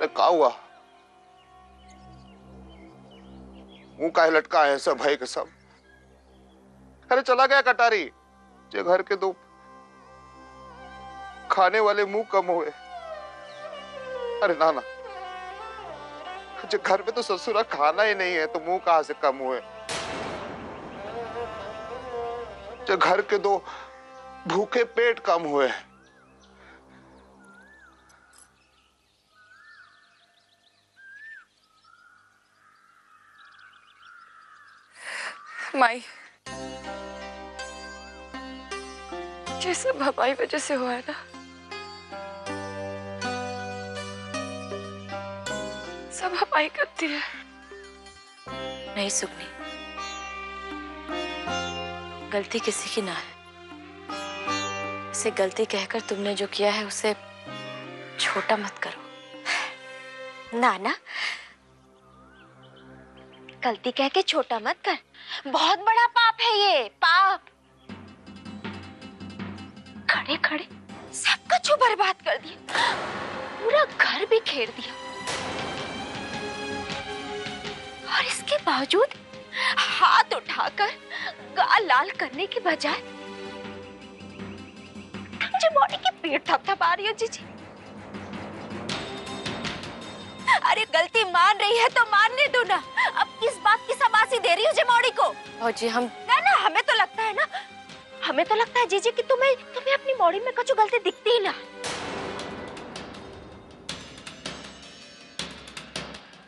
अरे का हुआ? मुंह काहे लटका है सब भाई के सब? अरे चला गया कटारी। जे घर के दो खाने वाले मुंह कम हुए। अरे ना ना, जो घर में तो ससुरा खाना ही नहीं है तो मुंह कहां से कम हुए? जो घर के दो भूखे पेट कम हुए। माई, ये सब हमारी वजह से हुआ है ना। सब हमारी गलती है। नहीं सुगनी, गलती किसी की ना है। इसे गलती कहकर तुमने जो किया है उसे छोटा मत करो। ना ना, गलती कह के छोटा मत कर। बहुत बड़ा पाप है ये, पाप। खड़े खड़े सब कुछ बर्बाद कर दिया, पूरा घर भी घेर दिया, और इसके बावजूद हाथ उठाकर गाल लाल करने के बजाय मुझे बॉडी के पेट थपथपा रही हो जीजी। अरे गलती मान रही है तो मानने दो ना। अब किस बात की शाबाशी दे रही हो जमौड़ी को? जी हम ना, हमें तो लगता है ना, हमें तो लगता है जीजी कि तुम्हें अपनी बॉडी में कुछ गलती दिखती ही ना।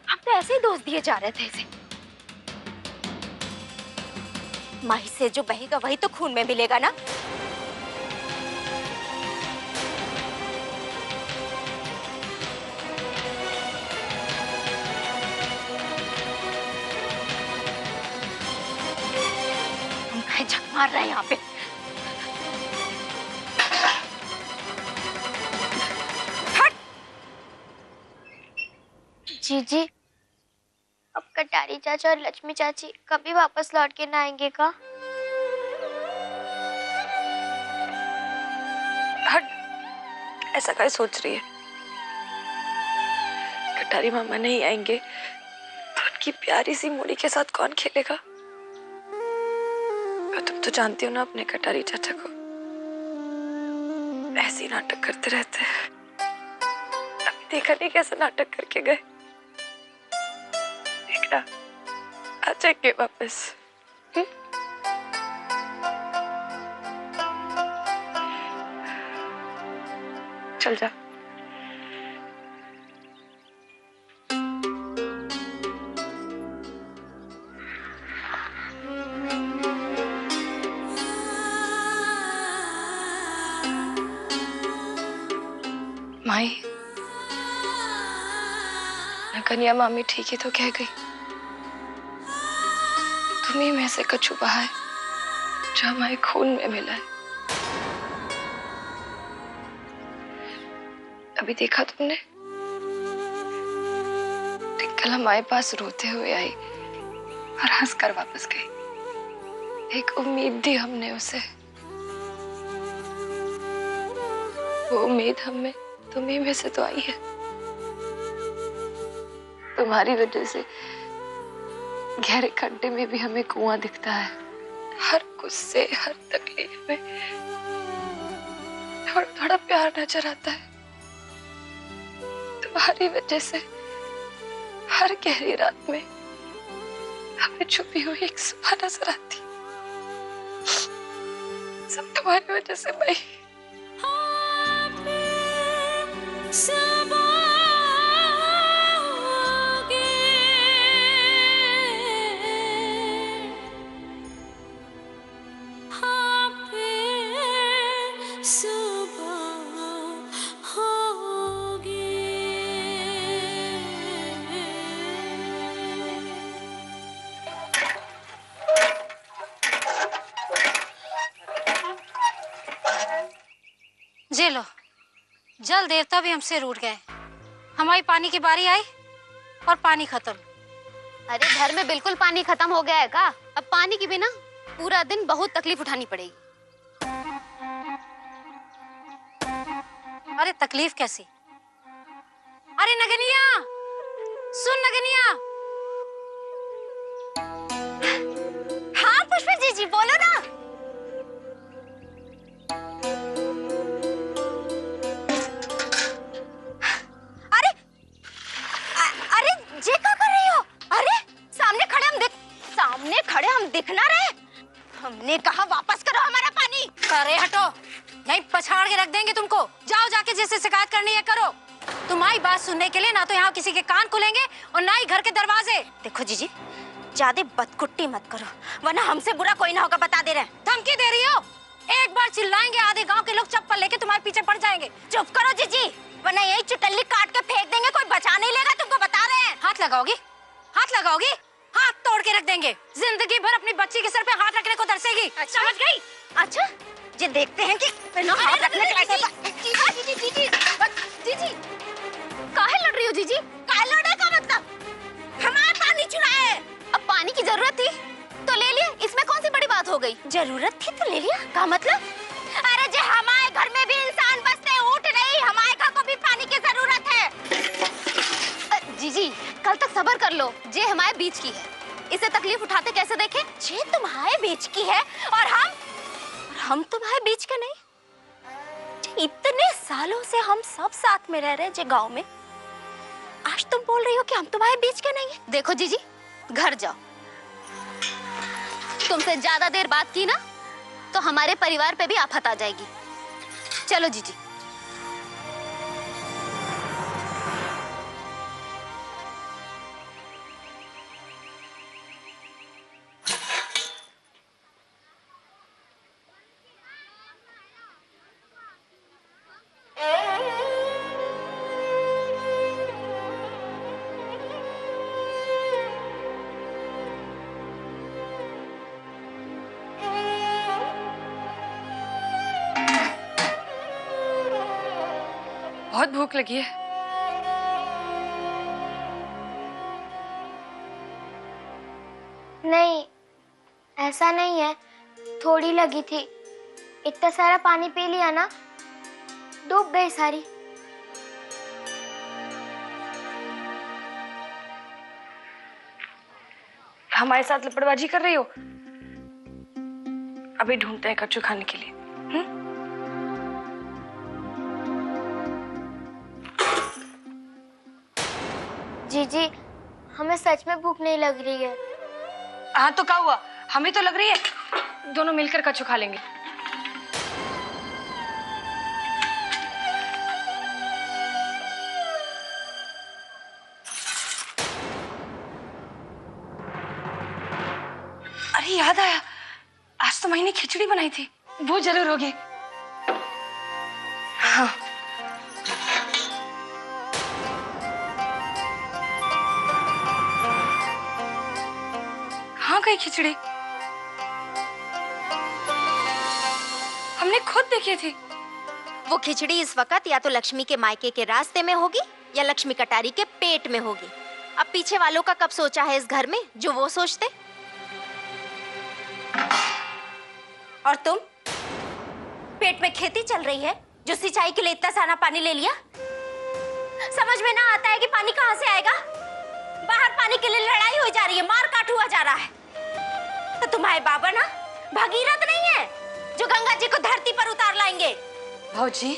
हम तो ऐसे ही दोष दिए जा रहे थे इसे। माही से जो बहेगा वही तो खून में मिलेगा ना। झक मार रहा है यहाँ पे। हट। जीजी, अब कटारी चाचा और लक्ष्मी चाची कभी वापस लौट के ना आएंगे का? हट, ऐसा क्या सोच रही है? कटारी मामा नहीं आएंगे तो उनकी प्यारी सी मूड़ी के साथ कौन खेलेगा? तुम तो जानती हो ना अपने कटारी चाचा को, ऐसे ही नाटक करते रहते हैं। अभी देखा नहीं कैसे नाटक करके गए? देखना आ जाएंगे वापस। चल जा। माई, कन्या मामी ठीक ही तो कह गई। तुम्ही में से कछु बहा है जो हमारे खून में मिला है। अभी देखा तुमने? कल हमारे पास रोते हुए आई और हंसकर वापस गई। एक उम्मीद दी हमने उसे, वो उम्मीद हमें तुम्ही में से तो आई है। तुम्हारी वजह से गहरे खड्डे में भी हमें कुआं दिखता है। हर गुस्से, हर तकलीफ में थोड़ा थोड़ा प्यार नजर आता है। तुम्हारी वजह से हर गहरी रात में हमें छुपी हुई एक सुबह नजर आती। सब तुम्हारी वजह से भाई। जे लो, जल देवता भी हमसे रूठ गए। हमारी पानी की बारी आई और पानी खत्म। अरे घर में बिल्कुल पानी खत्म हो गया है का? अब पानी के बिना पूरा दिन बहुत तकलीफ उठानी पड़ेगी। अरे तकलीफ कैसी? अरे नगनिया, सुन नगनिया। हाँ पुष्पा जीजी बोलो ना। अरे अरे जे क्या कर रही हो? अरे सामने खड़े हम दिख ना रहे। हमने कहा वापस करो हमारा पानी। अरे हटो, यहीं पछाड़ के रख देंगे तुमको। जाओ जाके जैसे शिकायत करनी है करो। तुम्हारी बात सुनने के लिए ना तो यहाँ किसी के कान खुलेंगे और ना ही घर के दरवाजे। देखो जीजी, ज्यादा बदकुट्टी मत करो वरना हमसे बुरा कोई ना होगा, बता दे रहे हैं। धमकी दे रही हो? एक बार चिल्लाएंगे आधे गांव के लोग चप्पल लेके तुम्हारे पीछे पड़ जाएंगे। चुप करो जीजी, वरना यही चुटल्ली काट के फेंक देंगे, कोई बचा नहीं लेगा, तुमको बता रहे हैं। हाथ लगाओगी? हाथ लगाओगी? हाथ तोड़ के रख देंगे। जिंदगी भर अपनी बच्ची के सर पे हाथ रखने को तरसेगी। अच्छा। समझ गई? अच्छा जी, देखते हैं कि हाथ रखने कैसे। जीजी काहे लड़ रही हो जीजी? काहे लड़ने का मतलब? हमारा पानी चुराया है। अब पानी की जरूरत थी तो ले लिया, इसमें कौन सी बड़ी बात हो गई? जरूरत थी तो ले लिया, का मतलब? अरे जे हमारे घर में भी इंसान बसते हैं, ऊँट नहीं, हमारे घर को भी पानी की जरूरत है। जीजी कल तक सब्र कर लो, जे हमारे बीच की है, इसे तकलीफ उठाते कैसे देखे? जे तुम्हारे बीच की है और हम तुम्हारे बीच के नहीं। इतने सालों से हम सब साथ में रह रहे हैं गांव में, आज तुम बोल रही हो कि हम तुम्हारे बीच के नहीं है? देखो जीजी घर जाओ, तुमसे ज्यादा देर बात की ना तो हमारे परिवार पे भी आफत आ जाएगी। चलो जीजी। बहुत भूख लगी है। नहीं, ऐसा नहीं है, थोड़ी लगी थी। इतना सारा पानी पी लिया ना, डूब गई सारी। हमारे साथ लपड़बाजी कर रही हो? अभी ढूंढते हैं कच्चू खाने के लिए। जीजी हमें सच में भूख नहीं लग रही है। हाँ तो क्या हुआ, हमें तो लग रही है। दोनों मिलकर कच्चू खा लेंगे। अरे याद आया, आज तो मैंने खिचड़ी बनाई थी, वो जरूर होगी। हाँ कहाँ गई खिचड़ी? हमने खुद देखी थी। वो खिचड़ी इस वक्त या तो लक्ष्मी के मायके के रास्ते में होगी या लक्ष्मी कटारी के पेट में होगी। अब पीछे वालों का कब सोचा है इस घर में जो वो सोचते? और तुम पेट में खेती चल रही है जो सिंचाई के लिए इतना सारा पानी ले लिया। समझ में ना आता है कि पानी कहाँ से आएगा। बाहर पानी के लिए लड़ाई हो जा रही है, मार काट हुआ जा रहा है। तो तुम्हारे बाबा ना भगीरथ नहीं है जो गंगा जी को धरती पर उतार लाएंगे। भाऊजी,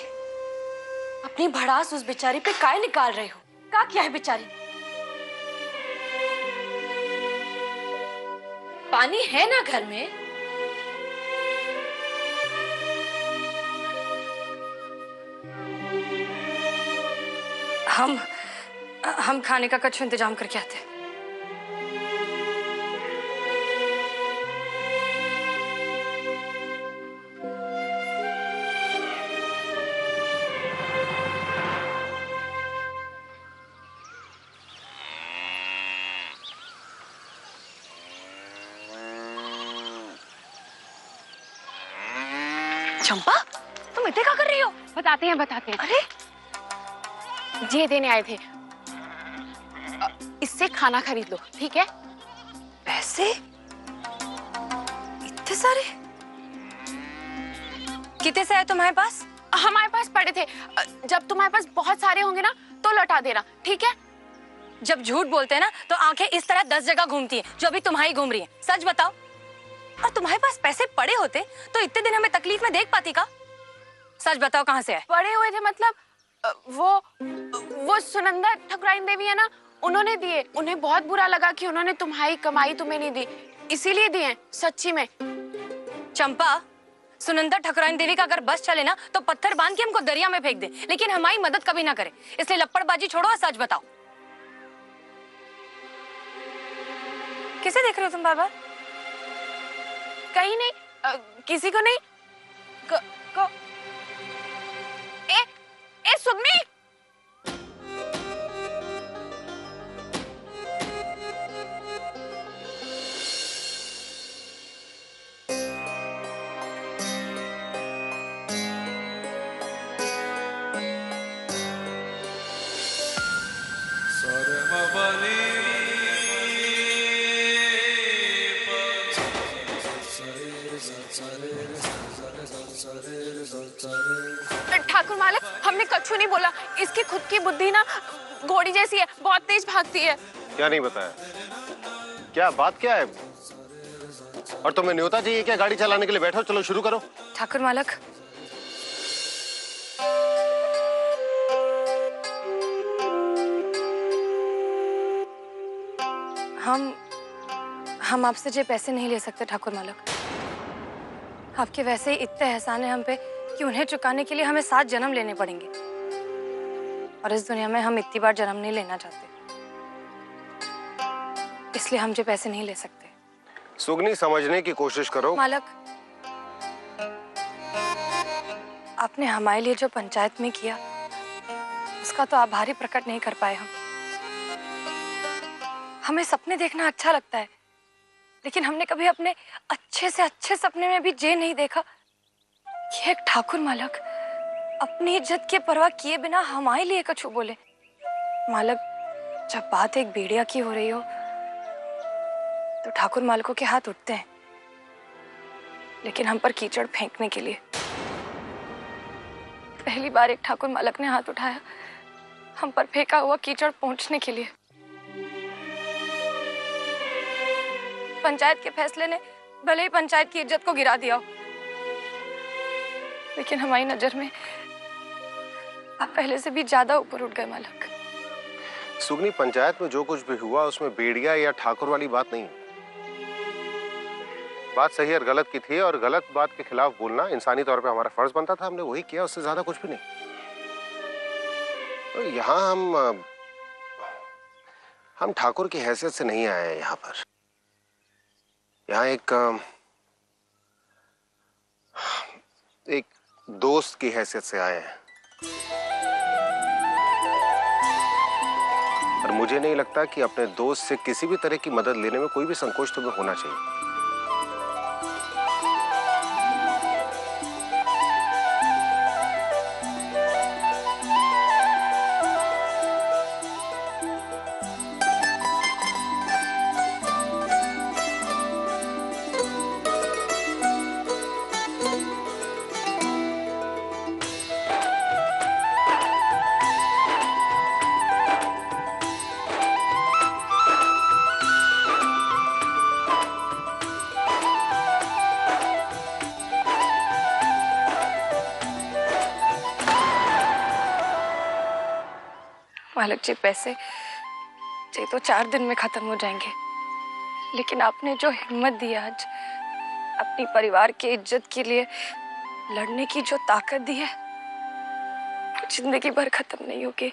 अपनी भड़ास उस बेचारी पे काहे निकाल रहे हो? क्या किया है बेचारी? पानी है ना घर में। हम खाने का कच्चू इंतजाम करके आते हैं। चंपा, तुम इतने क्या कर रही हो? बताते हैं। अरे ये देने आए थे, इससे खाना खरीद लो, ठीक है? पैसे? इतने सारे? कितने से आए तुम्हारे पास? हमारे पास पड़े थे। जब तुम्हारे पास बहुत सारे होंगे ना तो तो लौटा देना, ठीक है? जब झूठ बोलते हैं ना तो आंखें इस तरह 10 जगह घूमती हैं, जो अभी तुम्हारी घूम रही हैं। सच बताओ, और तुम्हारे पास पैसे पड़े होते तो इतने दिन हमें तकलीफ में देख पाती का? सच बताओ कहाँ से आए? पड़े हुए थे मतलब वो सुनंदा ठकुराइन देवी है ना, उन्होंने दिए। उन्हें बहुत बुरा लगा कि उन्होंने तुम्हारी कमाई तुम्हें नहीं दी, इसीलिए दिए। सच्ची में। चंपा, सुनंदा ठकुराइन देवी का अगर बस चले ना तो पत्थर बांध के हमको दरिया में फेंक दे, लेकिन हमारी मदद कभी ना करे। इसलिए लपड़बाजी छोड़ो और सच बताओ। किसे देख रहे हो तुम बार बार? कहीं नहीं, किसी को नहीं। ए सुगनी, ठाकुर मालिक, हमने कछु नहीं बोला। इसकी खुद की बुद्धि ना घोड़ी जैसी है, बहुत तेज भागती है। क्या नहीं बताया? क्या बात क्या है? और तुम्हें न्योता चाहिए क्या गाड़ी चलाने के लिए? बैठो, चलो शुरू करो। ठाकुर मालक, हम आपसे जो पैसे नहीं ले सकते ठाकुर मालक। आपके वैसे ही इतने एहसान है हम पे कि उन्हें चुकाने के लिए हमें 7 जन्म लेने पड़ेंगे, और इस दुनिया में हम इतनी बार जन्म नहीं लेना चाहते, इसलिए हम जो पैसे नहीं ले सकते। सुगनी, समझने की कोशिश करो। मालक, आपने हमारे लिए जो पंचायत में किया उसका तो आभार ही प्रकट नहीं कर पाए हम। हमें सपने देखना अच्छा लगता है, लेकिन हमने कभी अपने अच्छे से अच्छे सपने में भी ये नहीं देखा कि एक ठाकुर मालक अपनी इज्जत की परवाह किए बिना हमारे लिए कछु बोले। मालक, जब बात एक भेड़िया की हो रही हो तो ठाकुर मालकों के हाथ उठते हैं, लेकिन हम पर कीचड़ फेंकने के लिए। पहली बार एक ठाकुर मालक ने हाथ उठाया हम पर फेंका हुआ कीचड़ पहुंचने के लिए। पंचायत के फैसले ने भले ही पंचायत की इज्जत को गिरा दिया हो, लेकिन हमारी नजर में आप पहले से भी ज्यादा ऊपर उठ गए मालक। सुगनी, पंचायत में जो कुछ भी हुआ उसमें बेड़िया या ठाकुर वाली बात नहीं। बात सही और गलत की थी, और गलत बात के खिलाफ बोलना इंसानी तौर पे हमारा फर्ज बनता था। हमने वही किया, उससे ज्यादा कुछ भी नहीं। तो यहाँ हम ठाकुर की हैसियत से नहीं आए हैं यहाँ पर। यहाँ एक दोस्त की हैसियत से आए हैं, और मुझे नहीं लगता कि अपने दोस्त से किसी भी तरह की मदद लेने में कोई भी संकोच तुम्हें होना चाहिए। मालक जी, पैसे ये तो 4 दिन में खत्म हो जाएंगे, लेकिन आपने जो हिम्मत दी आज, अपनी परिवार की इज्जत के लिए लड़ने की जो ताकत दी है, जिंदगी भर खत्म नहीं होगी।